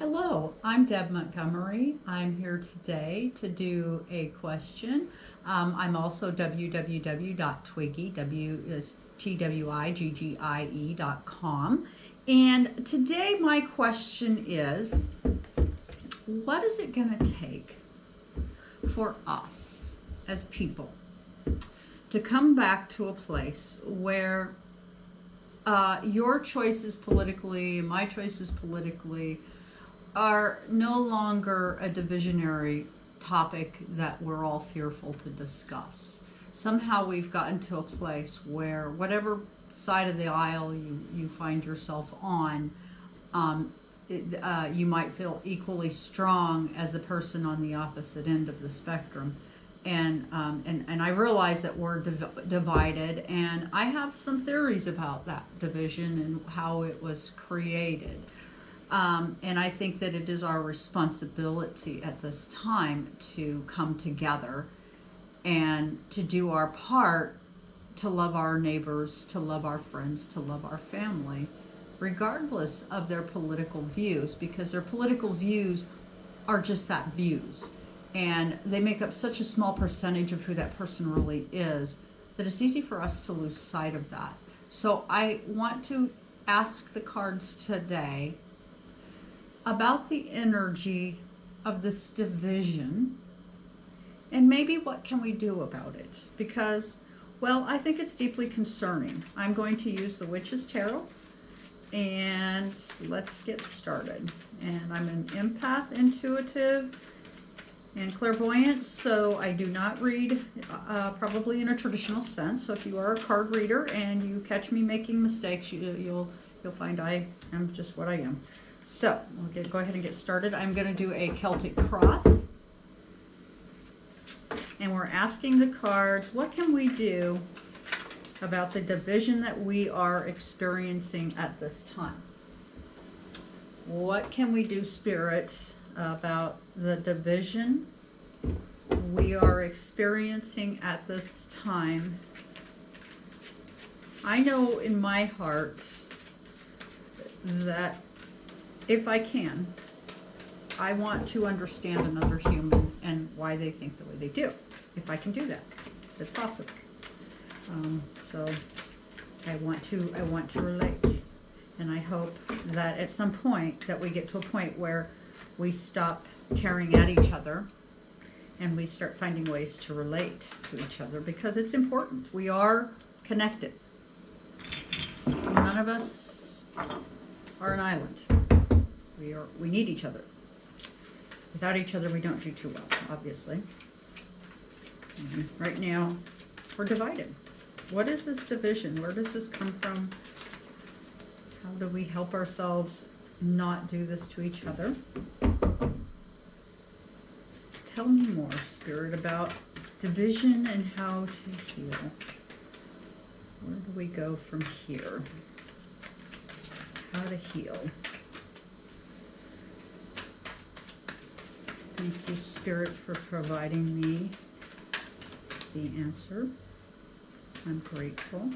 Hello, I'm Deb Montgomery. I'm here today to do a question. I'm also www.twiggy, W is TWIGGIE.com. And today my question is, what is it going to take for us as people to come back to a place where your choices politically, my choices politically, are no longer a divisionary topic that we're all fearful to discuss. Somehow we've gotten to a place where whatever side of the aisle you find yourself on, you might feel equally strong as a person on the opposite end of the spectrum. And I realize that we're divided, and I have some theories about that division and how it was created. And I think that it is our responsibility at this time to come together and to do our part to love our neighbors, to love our friends, to love our family, regardless of their political views, because their political views are just that, views. And they make up such a small percentage of who that person really is that it's easy for us to lose sight of that. So I want to ask the cards today about the energy of this division and maybe what can we do about it, because, well, I think it's deeply concerning. I'm going to use the Witch's Tarot, and let's get started. And I'm an empath, intuitive, and clairvoyant, so I do not read probably in a traditional sense. So if you are a card reader and you catch me making mistakes, you'll find I am just what I am. So we'll go ahead and get started. I'm going to do a Celtic cross. And we're asking the cards, what can we do about the division that we are experiencing at this time? What can we do, Spirit, about the division we are experiencing at this time? I know in my heart that if I can, I want to understand another human and why they think the way they do. If I can do that, it's possible. So I want to relate, and I hope that at some point that we get to a point where we stop tearing at each other and we start finding ways to relate to each other, because it's important. We are connected. None of us are an island. We need each other. Without each other, we don't do too well, obviously. Right now, we're divided. What is this division? Where does this come from? How do we help ourselves not do this to each other? Tell me more, Spirit, about division and how to heal. Where do we go from here? How to heal. Thank you, Spirit, for providing me the answer. I'm grateful,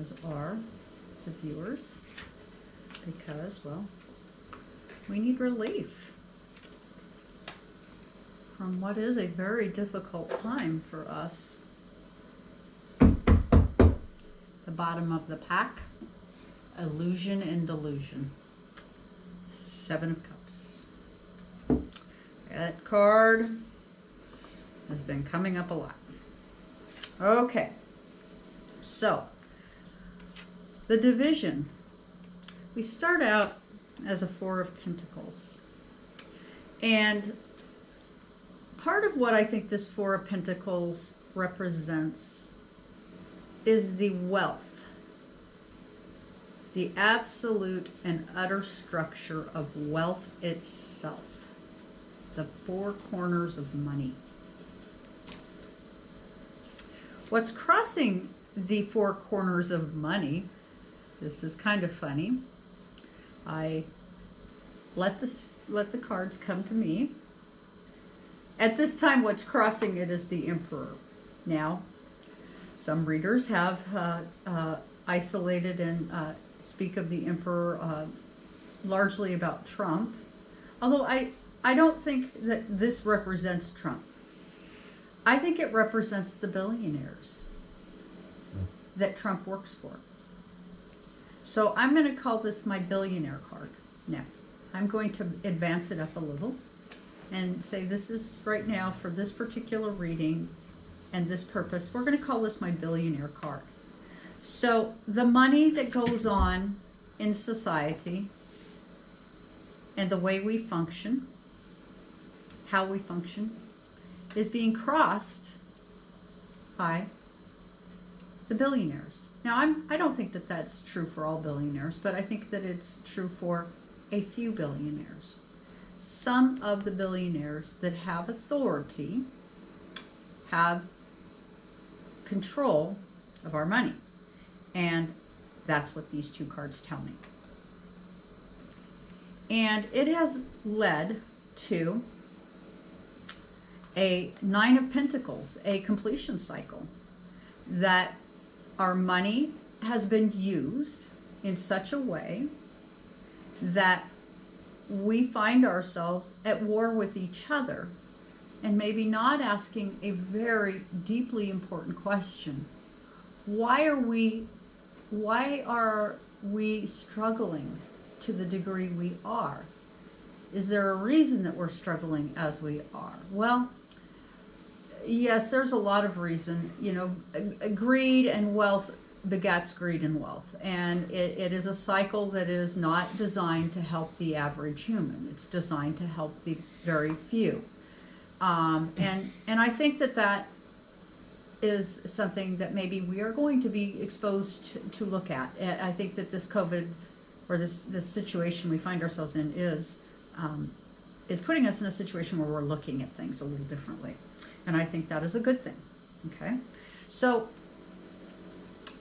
as are the viewers, because, well, we need relief from what is a very difficult time for us. The bottom of the pack, illusion and delusion. Seven of Cups. That card has been coming up a lot. Okay, so the division. We start out as a Four of Pentacles. And part of what I think this Four of Pentacles represents is the wealth, the absolute and utter structure of wealth itself, the four corners of money. What's crossing the four corners of money, this is kind of funny. I let the cards come to me. At this time, what's crossing it is the Emperor. Now, some readers have isolated and speak of the Emperor largely about Trump, although I don't think that this represents Trump. I think it represents the billionaires that Trump works for. So I'm going to call this my billionaire card. Now, I'm going to advance it up a little and say this is right now for this particular reading and this purpose. We're going to call this my billionaire card. So the money that goes on in society and the way we function, how we function, is being crossed by the billionaires. Now, I don't think that that's true for all billionaires, but I think that it's true for a few billionaires. Some of the billionaires that have authority have control of our money. And that's what these two cards tell me. And it has led to a Nine of Pentacles, a completion cycle, that our money has been used in such a way that we find ourselves at war with each other and maybe not asking a very deeply important question. Why are we struggling to the degree we are? Is there a reason that we're struggling as we are? Well, yes, there's a lot of reason. You know, greed and wealth begets greed and wealth. And it is a cycle that is not designed to help the average human. It's designed to help the very few. And I think that is something that maybe we are going to be exposed to look at. I think that this COVID, or this situation we find ourselves in, is putting us in a situation where we're looking at things a little differently. And I think that is a good thing. Okay? So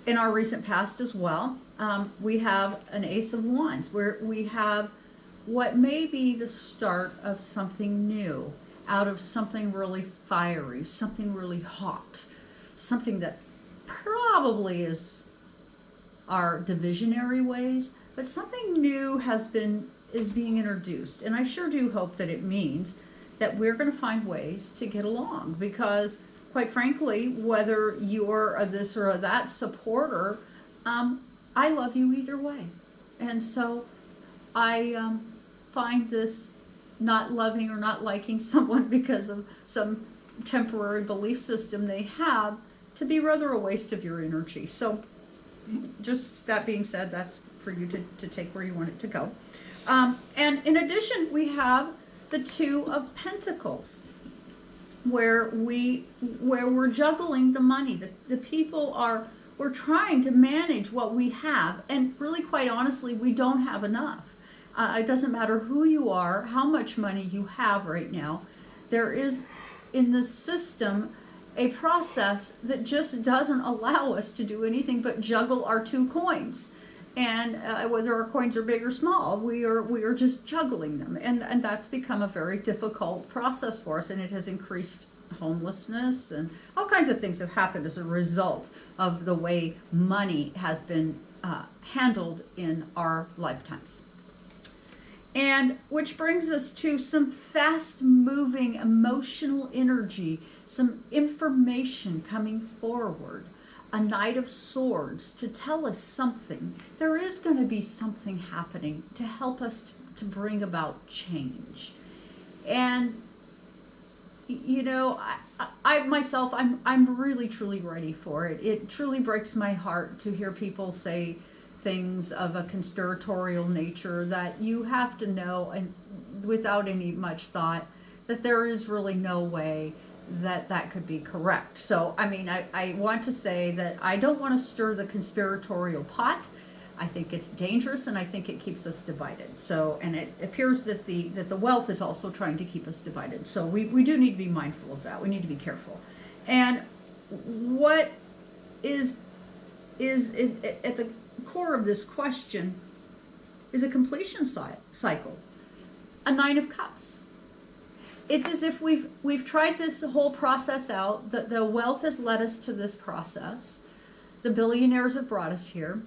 in our recent past as well, we have an Ace of Wands, where we have what may be the start of something new, out of something really fiery, something really hot, something that probably is our divisionary ways, but something new is being introduced. And I sure do hope that it means that we're going to find ways to get along, because quite frankly, whether you're a this or a that supporter, I love you either way. And so I find this not loving or not liking someone because of some temporary belief system they have to be rather a waste of your energy. So just that being said, that's for you to take where you want it to go. And in addition, we have the Two of Pentacles, where we're juggling the money. The people we're trying to manage what we have, and really, quite honestly, we don't have enough. It doesn't matter who you are, how much money you have right now. There is in the system a process that just doesn't allow us to do anything but juggle our two coins. And whether our coins are big or small, we are just juggling them. And that's become a very difficult process for us, and it has increased homelessness, and all kinds of things have happened as a result of the way money has been handled in our lifetimes. And which brings us to some fast-moving emotional energy, some information coming forward. A Knight of Swords to tell us something. There is going to be something happening to help us to bring about change. And you know, I myself, I'm really truly ready for it. It truly breaks my heart to hear people say things of a conspiratorial nature that you have to know, and without any much thought, that there is really no way that could be correct. So, I mean, I want to say that I don't want to stir the conspiratorial pot. I think it's dangerous, and I think it keeps us divided. So, and it appears that the wealth is also trying to keep us divided. So we do need to be mindful of that. We need to be careful. And what is at the core of this question is a completion cycle, a Nine of Cups. It's as if we've tried this whole process out. The wealth has led us to this process. The billionaires have brought us here.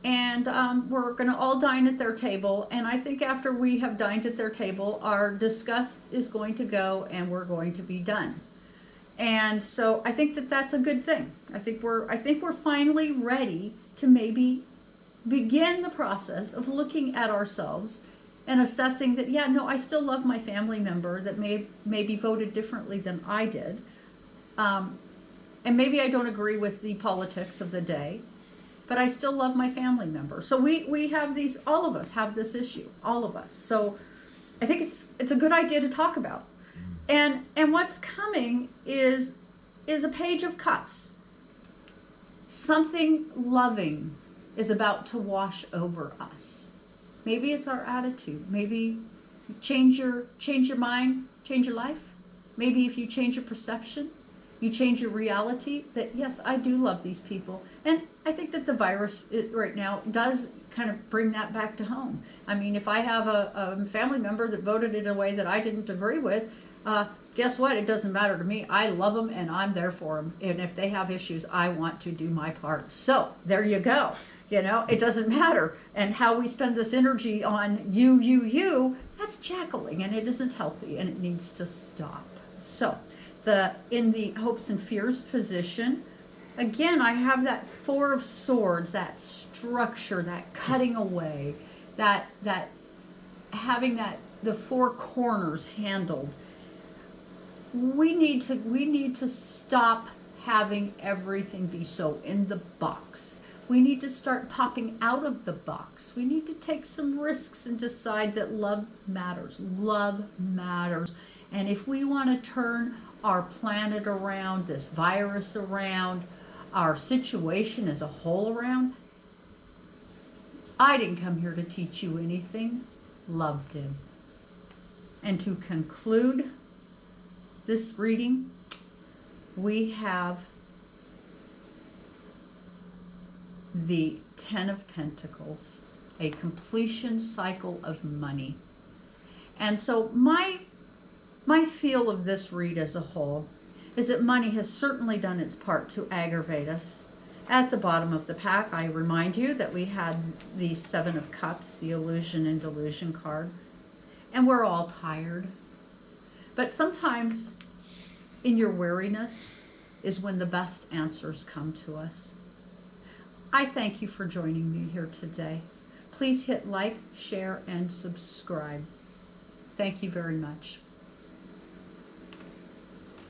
and we're going to all dine at their table. And I think after we have dined at their table, our disgust is going to go and we're going to be done. And so I think that that's a good thing. I think we're finally ready to maybe begin the process of looking at ourselves and assessing that, yeah, no, I still love my family member that maybe voted differently than I did. And maybe I don't agree with the politics of the day, but I still love my family member. So we have these, all of us have this issue, all of us. So I think it's a good idea to talk about. And what's coming is a page of cups. Something loving is about to wash over us. Maybe it's our attitude. Maybe change your mind, change your life. Maybe if you change your perception, you change your reality that, yes, I do love these people. And I think that the virus right now does kind of bring that back to home. I mean, if I have a family member that voted in a way that I didn't agree with, guess what? It doesn't matter to me. I love them and I'm there for them. And if they have issues, I want to do my part. So there you go. You know, it doesn't matter. And how we spend this energy on you, that's jackling, and it isn't healthy, and it needs to stop. So in the hopes and fears position, again, I have that Four of Swords, that structure, that cutting away, that having the four corners handled. We need to stop having everything be so in the box. We need to start popping out of the box. We need to take some risks and decide that love matters. Love matters. And if we want to turn our planet around, this virus around, our situation as a whole around, I didn't come here to teach you anything. Love did. And to conclude this reading, we have the Ten of Pentacles, a completion cycle of money. And so my feel of this read as a whole is that money has certainly done its part to aggravate us. At the bottom of the pack, I remind you that we had the Seven of Cups, the illusion and delusion card, and we're all tired. But sometimes in your weariness is when the best answers come to us. I thank you for joining me here today. Please hit like, share, and subscribe. Thank you very much.